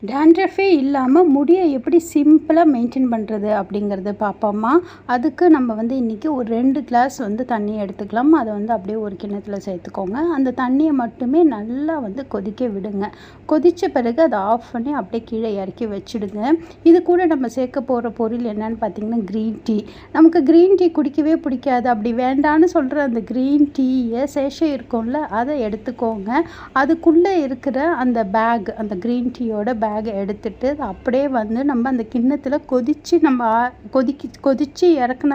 டேண்ட்ரஃபே இல்லாமல் முடியை எப்படி சிம்பிளாக மெயின்டைன் பண்ணுறது அப்படிங்கிறத பார்ப்போம்மா. அதுக்கு நம்ம வந்து இன்றைக்கி ஒரு 2 கிளாஸ் வந்து தண்ணி எடுத்துக்கலாம். அதை வந்து அப்படியே ஒரு கிண்ணத்தில் சேர்த்துக்கோங்க. அந்த தண்ணியை மட்டுமே நல்லா வந்து கொதிக்க விடுங்க. கொதித்த பிறகு அதை ஆஃப் பண்ணி அப்படியே கீழே இறக்கி வச்சுடுங்க. இது கூட நம்ம சேர்க்க போகிற பொருள் என்னன்னு பார்த்திங்கன்னா க்ரீன் டீ. நமக்கு க்ரீன் டீ குடிக்கவே பிடிக்காது, அப்படி வேண்டான்னு சொல்கிற அந்த க்ரீன் டீயை சேஷை இருக்கும்ல, அதை எடுத்துக்கோங்க. அதுக்குள்ளே இருக்கிற அந்த பேக், அந்த க்ரீன் டீயோட பேகை எடுத்துட்டு அப்படியே வந்து நம்ம அந்த கிண்ணத்தில் கொதித்து இறக்குன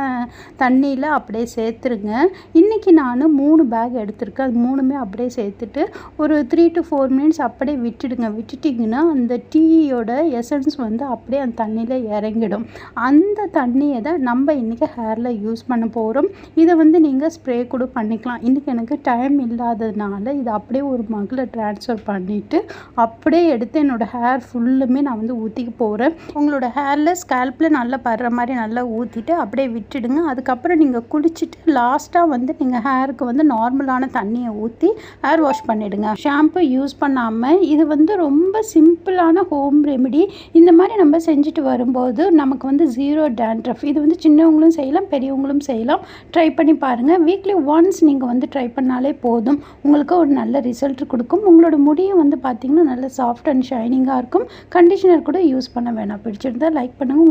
தண்ணியில் அப்படியே சேர்த்துருங்க. இன்றைக்கி நான் 3 பேக் எடுத்திருக்கேன். அது 3மே அப்படியே சேர்த்துட்டு ஒரு 3 to 4 மினிட்ஸ் அப்படியே விட்டுடுங்க. விட்டுட்டிங்கன்னா அந்த டீயோட எசன்ஸ் வந்து அப்படியே அந்த தண்ணியில் இறங்கிடும். அந்த தண்ணியை தான் நம்ம இன்றைக்கி ஹேரில் யூஸ் பண்ண போகிறோம். இதை வந்து நீங்கள் ஸ்ப்ரே கூட பண்ணிக்கலாம். இன்றைக்கி எனக்கு டைம் இல்லாததுனால இதை அப்படியே ஒரு மகில் ட்ரான்ஸ்ஃபர் பண்ணிவிட்டு அப்படியே எடுத்து என்னோடய ஹேர் ஃபுல்லுமே நான் வந்து ஊற்றிக்க போகிறேன். உங்களோட ஹேரில் ஸ்கேல்பில் நல்லா படுற மாதிரி நல்லா ஊற்றிட்டு அப்படியே விட்டுடுங்க. அதுக்கப்புறம் நீங்கள் குளிச்சுட்டு லாஸ்ட்டாக வந்து நீங்கள் ஹேருக்கு வந்து நார்மலான தண்ணியை ஊற்றி ஹேர் வாஷ் பண்ணிவிடுங்க. ஷாம்பு யூஸ் பண்ணாமல். இது வந்து ரொம்ப சிம்பிளான ஹோம் ரெமெடி. இந்த மாதிரி நம்ம செஞ்சுட்டு வரும்போது நமக்கு வந்து 0 டேண்ட்ரஃப். இது வந்து சின்னவங்களும் செய்யலாம், பெரியவங்களும் செய்யலாம். ட்ரை பண்ணி பாருங்கள். வீக்லி ஒன்ஸ் நீங்கள் வந்து ட்ரை பண்ணாலே போதும், உங்களுக்கு ஒரு நல்ல ரிசல்ட் கொடுக்கும். உங்களோட முடியும் வந்து பார்த்திங்கன்னா நல்ல சாஃப்ட் அண்ட் ஷைனிங்காக இருக்கும். கண்டிஷனர் கூட யூஸ் பண்ண வேணாம். பிடிச்சிருந்தா லைக் பண்ணுங்கள்.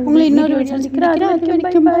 உங்களை இன்னொரு வீடியோ சந்திக்கிறேன். அது வரைக்கும் பை.